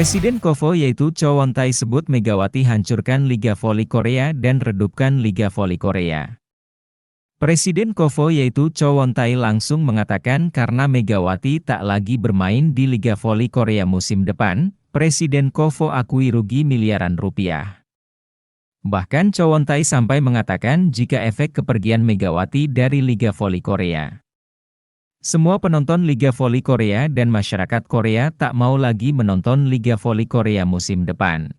Presiden KOFO yaitu Cho Won-tae sebut Megawati hancurkan Liga Voli Korea dan redupkan Liga Voli Korea. Presiden KOFO yaitu Cho Won-tae langsung mengatakan karena Megawati tak lagi bermain di Liga Voli Korea musim depan, Presiden KOFO akui rugi miliaran rupiah. Bahkan Cho Won-tae sampai mengatakan jika efek kepergian Megawati dari Liga Voli Korea, semua penonton Liga Voli Korea dan masyarakat Korea tak mau lagi menonton Liga Voli Korea musim depan.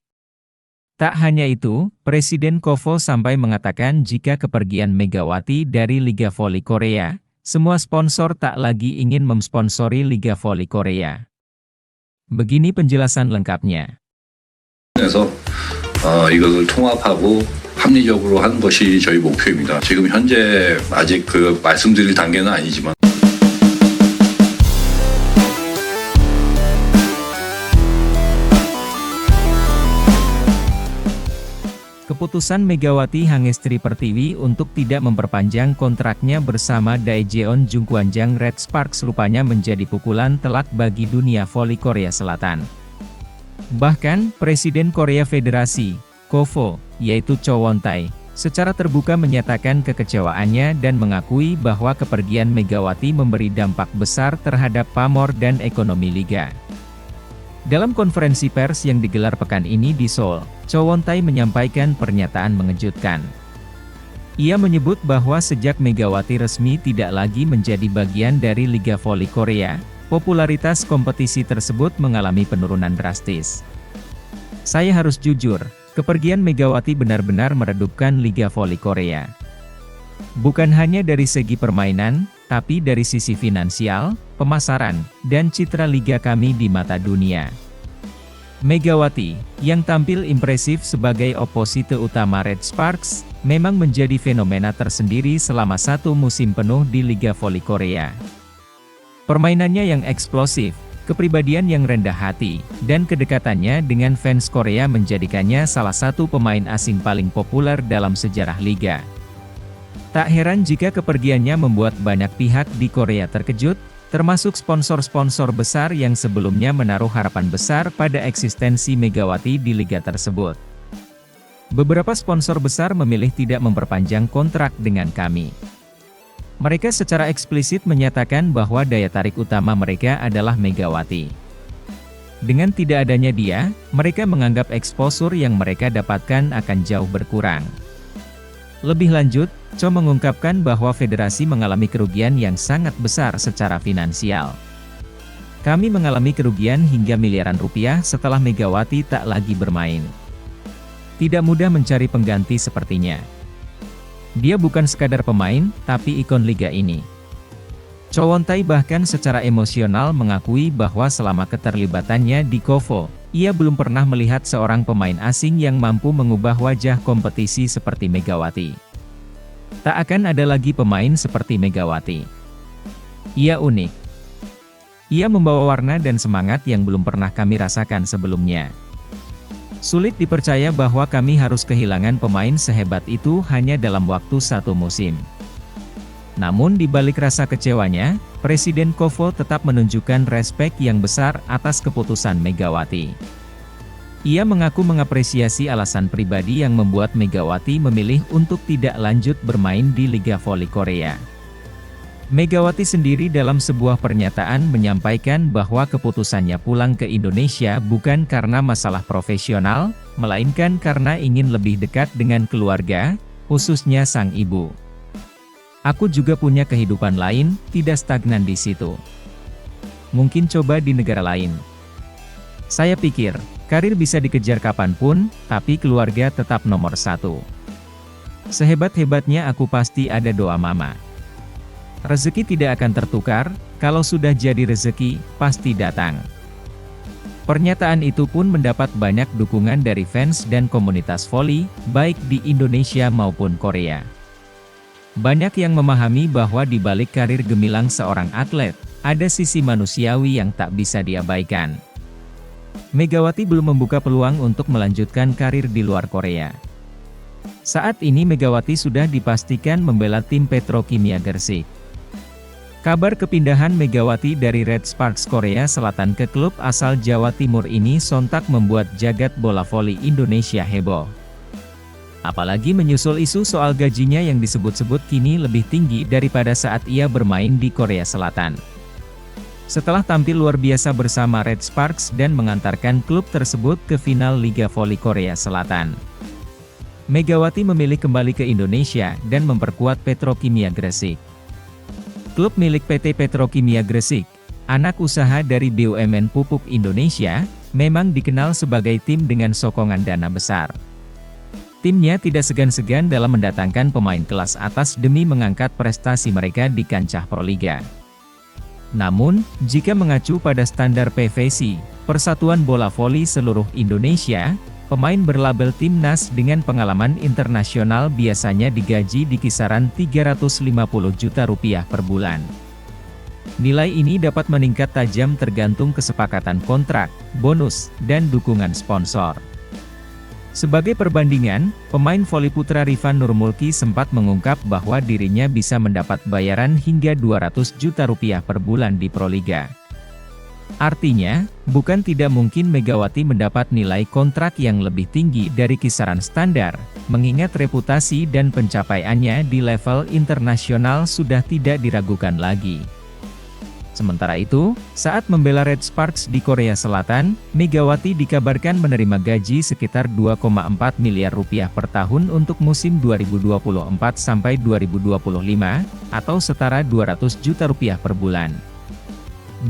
Tak hanya itu, Presiden KOFO sampai mengatakan jika kepergian Megawati dari Liga Voli Korea, semua sponsor tak lagi ingin memsponsori Liga Voli Korea. Begini penjelasan lengkapnya. 그래서 이것을 통합하고 합리적으로 하는 것이 저희 목표입니다. 지금 현재 아직 말씀드릴 단계는 아니지만 Keputusan Megawati Hangestri Pertiwi untuk tidak memperpanjang kontraknya bersama Daejeon Jungkwanjang Red Sparks rupanya menjadi pukulan telak bagi dunia voli Korea Selatan. Bahkan, Presiden Korea Federasi, KOFO, yaitu Cho Won-tae, secara terbuka menyatakan kekecewaannya dan mengakui bahwa kepergian Megawati memberi dampak besar terhadap pamor dan ekonomi Liga. Dalam konferensi pers yang digelar pekan ini di Seoul, Cho Won-tae menyampaikan pernyataan mengejutkan. Ia menyebut bahwa sejak Megawati resmi tidak lagi menjadi bagian dari Liga Voli Korea, popularitas kompetisi tersebut mengalami penurunan drastis. Saya harus jujur, kepergian Megawati benar-benar meredupkan Liga Voli Korea. Bukan hanya dari segi permainan, tapi dari sisi finansial, pemasaran, dan citra liga kami di mata dunia. Megawati, yang tampil impresif sebagai oposite utama Red Sparks, memang menjadi fenomena tersendiri selama satu musim penuh di Liga Voli Korea. Permainannya yang eksplosif, kepribadian yang rendah hati, dan kedekatannya dengan fans Korea menjadikannya salah satu pemain asing paling populer dalam sejarah liga. Tak heran jika kepergiannya membuat banyak pihak di Korea terkejut, termasuk sponsor-sponsor besar yang sebelumnya menaruh harapan besar pada eksistensi Megawati di liga tersebut. Beberapa sponsor besar memilih tidak memperpanjang kontrak dengan kami. Mereka secara eksplisit menyatakan bahwa daya tarik utama mereka adalah Megawati. Dengan tidak adanya dia, mereka menganggap eksposur yang mereka dapatkan akan jauh berkurang. Lebih lanjut, Cho mengungkapkan bahwa federasi mengalami kerugian yang sangat besar secara finansial. Kami mengalami kerugian hingga miliaran rupiah setelah Megawati tak lagi bermain. Tidak mudah mencari pengganti sepertinya. Dia bukan sekadar pemain, tapi ikon liga ini. Cho Won-tae bahkan secara emosional mengakui bahwa selama keterlibatannya di KOFO, ia belum pernah melihat seorang pemain asing yang mampu mengubah wajah kompetisi seperti Megawati. Tak akan ada lagi pemain seperti Megawati. Ia unik. Ia membawa warna dan semangat yang belum pernah kami rasakan sebelumnya. Sulit dipercaya bahwa kami harus kehilangan pemain sehebat itu hanya dalam waktu satu musim. Namun di balik rasa kecewanya, Presiden KOFO tetap menunjukkan respek yang besar atas keputusan Megawati. Ia mengaku mengapresiasi alasan pribadi yang membuat Megawati memilih untuk tidak lanjut bermain di Liga Voli Korea. Megawati sendiri dalam sebuah pernyataan menyampaikan bahwa keputusannya pulang ke Indonesia bukan karena masalah profesional, melainkan karena ingin lebih dekat dengan keluarga, khususnya sang ibu. Aku juga punya kehidupan lain, tidak stagnan di situ. Mungkin coba di negara lain. Saya pikir, karir bisa dikejar kapanpun, tapi keluarga tetap nomor satu. Sehebat-hebatnya aku pasti ada doa mama. Rezeki tidak akan tertukar, kalau sudah jadi rezeki, pasti datang. Pernyataan itu pun mendapat banyak dukungan dari fans dan komunitas voli, baik di Indonesia maupun Korea. Banyak yang memahami bahwa di balik karir gemilang seorang atlet, ada sisi manusiawi yang tak bisa diabaikan. Megawati belum membuka peluang untuk melanjutkan karir di luar Korea. Saat ini Megawati sudah dipastikan membela tim Petrokimia Gersik. Kabar kepindahan Megawati dari Red Sparks Korea Selatan ke klub asal Jawa Timur ini sontak membuat jagat bola voli Indonesia heboh. Apalagi menyusul isu soal gajinya yang disebut-sebut kini lebih tinggi daripada saat ia bermain di Korea Selatan. Setelah tampil luar biasa bersama Red Sparks dan mengantarkan klub tersebut ke final Liga Voli Korea Selatan, Megawati memilih kembali ke Indonesia dan memperkuat Petrokimia Gresik. Klub milik PT Petrokimia Gresik, anak usaha dari BUMN Pupuk Indonesia, memang dikenal sebagai tim dengan sokongan dana besar. Timnya tidak segan-segan dalam mendatangkan pemain kelas atas demi mengangkat prestasi mereka di kancah Proliga. Namun, jika mengacu pada standar PVC, Persatuan Bola Voli Seluruh Indonesia, pemain berlabel timnas dengan pengalaman internasional biasanya digaji di kisaran Rp350 juta per bulan. Nilai ini dapat meningkat tajam tergantung kesepakatan kontrak, bonus, dan dukungan sponsor. Sebagai perbandingan, pemain voli putra Rifan Nurmulki sempat mengungkap bahwa dirinya bisa mendapat bayaran hingga Rp200 juta per bulan di Proliga. Artinya, bukan tidak mungkin Megawati mendapat nilai kontrak yang lebih tinggi dari kisaran standar, mengingat reputasi dan pencapaiannya di level internasional sudah tidak diragukan lagi. Sementara itu, saat membela Red Sparks di Korea Selatan, Megawati dikabarkan menerima gaji sekitar Rp2,4 miliar per tahun untuk musim 2024 sampai 2025, atau setara Rp200 juta per bulan.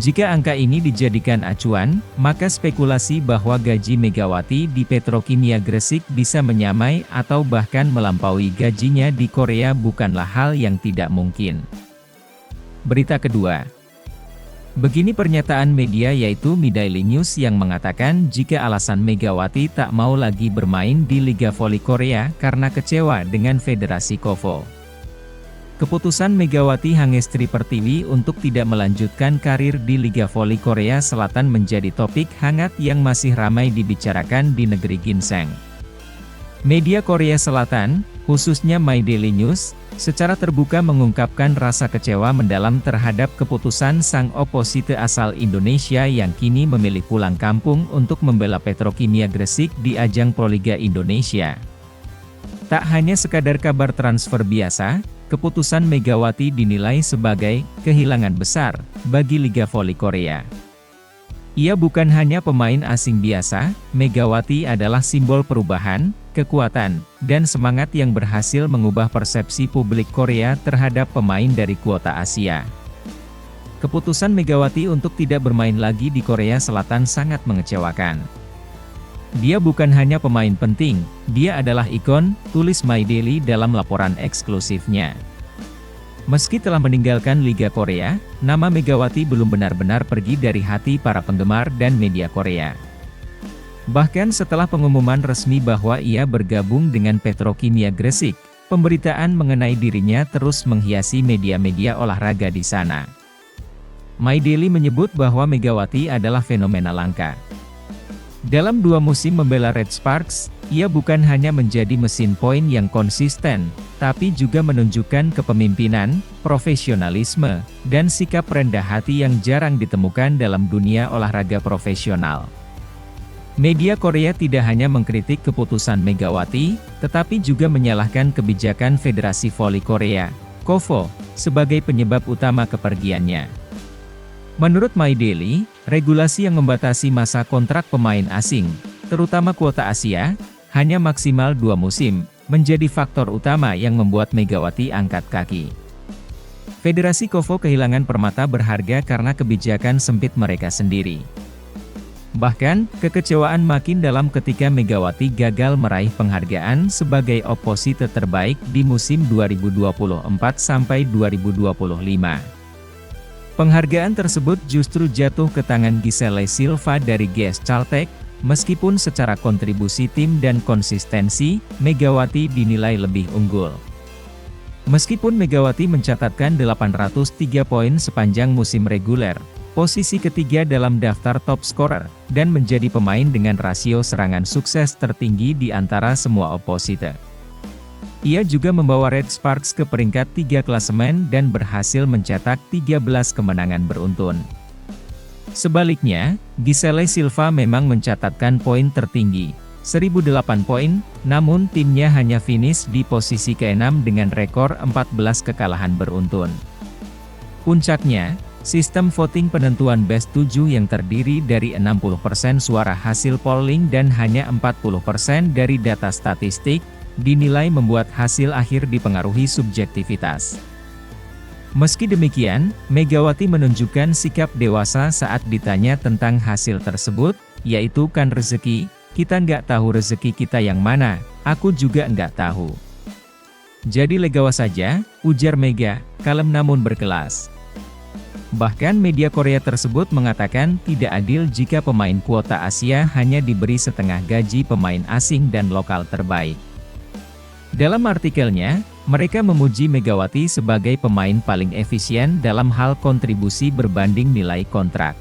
Jika angka ini dijadikan acuan, maka spekulasi bahwa gaji Megawati di Petrokimia Gresik bisa menyamai atau bahkan melampaui gajinya di Korea bukanlah hal yang tidak mungkin. Berita kedua. Begini pernyataan media yaitu Mi Daily News yang mengatakan jika alasan Megawati tak mau lagi bermain di Liga Voli Korea karena kecewa dengan Federasi KOVO. Keputusan Megawati Hangestri Pertiwi untuk tidak melanjutkan karir di Liga Voli Korea Selatan menjadi topik hangat yang masih ramai dibicarakan di negeri ginseng. Media Korea Selatan, khususnya My Daily News, secara terbuka mengungkapkan rasa kecewa mendalam terhadap keputusan sang oposite asal Indonesia yang kini memilih pulang kampung untuk membela Petrokimia Gresik di ajang Proliga Indonesia. Tak hanya sekadar kabar transfer biasa, keputusan Megawati dinilai sebagai kehilangan besar bagi Liga Voli Korea. Ia bukan hanya pemain asing biasa, Megawati adalah simbol perubahan, kekuatan, dan semangat yang berhasil mengubah persepsi publik Korea terhadap pemain dari kuota Asia. Keputusan Megawati untuk tidak bermain lagi di Korea Selatan sangat mengecewakan. Dia bukan hanya pemain penting, dia adalah ikon, tulis My Daily dalam laporan eksklusifnya. Meski telah meninggalkan Liga Korea, nama Megawati belum benar-benar pergi dari hati para penggemar dan media Korea. Bahkan setelah pengumuman resmi bahwa ia bergabung dengan Petrokimia Gresik, pemberitaan mengenai dirinya terus menghiasi media-media olahraga di sana. My Daily menyebut bahwa Megawati adalah fenomena langka. Dalam 2 musim membela Red Sparks, ia bukan hanya menjadi mesin poin yang konsisten, tapi juga menunjukkan kepemimpinan, profesionalisme, dan sikap rendah hati yang jarang ditemukan dalam dunia olahraga profesional. Media Korea tidak hanya mengkritik keputusan Megawati, tetapi juga menyalahkan kebijakan Federasi Voli Korea, KOVO, sebagai penyebab utama kepergiannya. Menurut My Daily, regulasi yang membatasi masa kontrak pemain asing, terutama kuota Asia, hanya maksimal 2 musim, menjadi faktor utama yang membuat Megawati angkat kaki. Federasi KOVO kehilangan permata berharga karena kebijakan sempit mereka sendiri. Bahkan, kekecewaan makin dalam ketika Megawati gagal meraih penghargaan sebagai oposite terbaik di musim 2024-2025. Penghargaan tersebut justru jatuh ke tangan Giselle Silva dari GS Caltech, meskipun secara kontribusi tim dan konsistensi, Megawati dinilai lebih unggul. Meskipun Megawati mencatatkan 803 poin sepanjang musim reguler, posisi ketiga dalam daftar top scorer, dan menjadi pemain dengan rasio serangan sukses tertinggi di antara semua oposite. Ia juga membawa Red Sparks ke peringkat 3 klasemen dan berhasil mencetak 13 kemenangan beruntun. Sebaliknya, Gisele Silva memang mencatatkan poin tertinggi, 1008 poin, namun timnya hanya finish di posisi ke-6 dengan rekor 14 kekalahan beruntun. Puncaknya, sistem voting penentuan Best 7 yang terdiri dari 60% suara hasil polling dan hanya 40% dari data statistik, dinilai membuat hasil akhir dipengaruhi subjektivitas. Meski demikian, Megawati menunjukkan sikap dewasa saat ditanya tentang hasil tersebut, yaitu kan rezeki, kita nggak tahu rezeki kita yang mana, aku juga nggak tahu. Jadi legawa saja, ujar Mega, kalem namun berkelas. Bahkan media Korea tersebut mengatakan tidak adil jika pemain kuota Asia hanya diberi setengah gaji pemain asing dan lokal terbaik. Dalam artikelnya, mereka memuji Megawati sebagai pemain paling efisien dalam hal kontribusi berbanding nilai kontrak.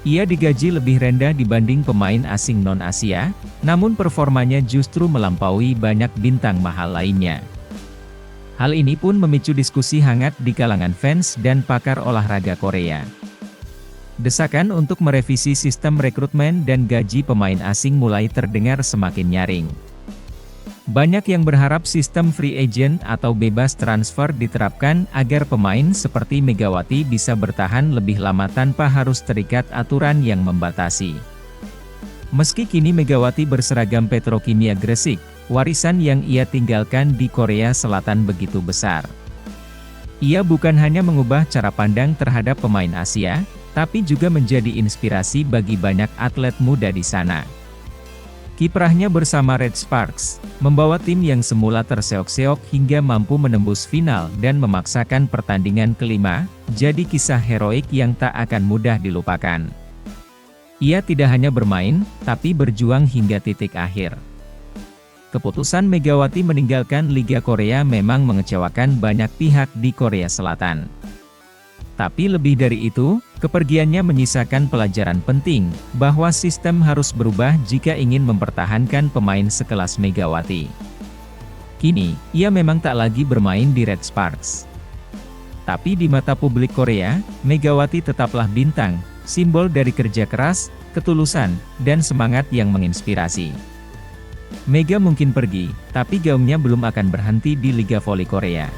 Ia digaji lebih rendah dibanding pemain asing non-Asia, namun performanya justru melampaui banyak bintang mahal lainnya. Hal ini pun memicu diskusi hangat di kalangan fans dan pakar olahraga Korea. Desakan untuk merevisi sistem rekrutmen dan gaji pemain asing mulai terdengar semakin nyaring. Banyak yang berharap sistem free agent atau bebas transfer diterapkan agar pemain seperti Megawati bisa bertahan lebih lama tanpa harus terikat aturan yang membatasi. Meski kini Megawati berseragam Petrokimia Gresik, warisan yang ia tinggalkan di Korea Selatan begitu besar. Ia bukan hanya mengubah cara pandang terhadap pemain Asia, tapi juga menjadi inspirasi bagi banyak atlet muda di sana. Kiprahnya bersama Red Sparks, membawa tim yang semula terseok-seok hingga mampu menembus final dan memaksakan pertandingan kelima, jadi kisah heroik yang tak akan mudah dilupakan. Ia tidak hanya bermain, tapi berjuang hingga titik akhir. Keputusan Megawati meninggalkan Liga Korea memang mengecewakan banyak pihak di Korea Selatan. Tapi lebih dari itu, kepergiannya menyisakan pelajaran penting, bahwa sistem harus berubah jika ingin mempertahankan pemain sekelas Megawati. Kini, ia memang tak lagi bermain di Red Sparks. Tapi di mata publik Korea, Megawati tetaplah bintang, simbol dari kerja keras, ketulusan, dan semangat yang menginspirasi. Mega mungkin pergi, tapi gaungnya belum akan berhenti di Liga Voli Korea.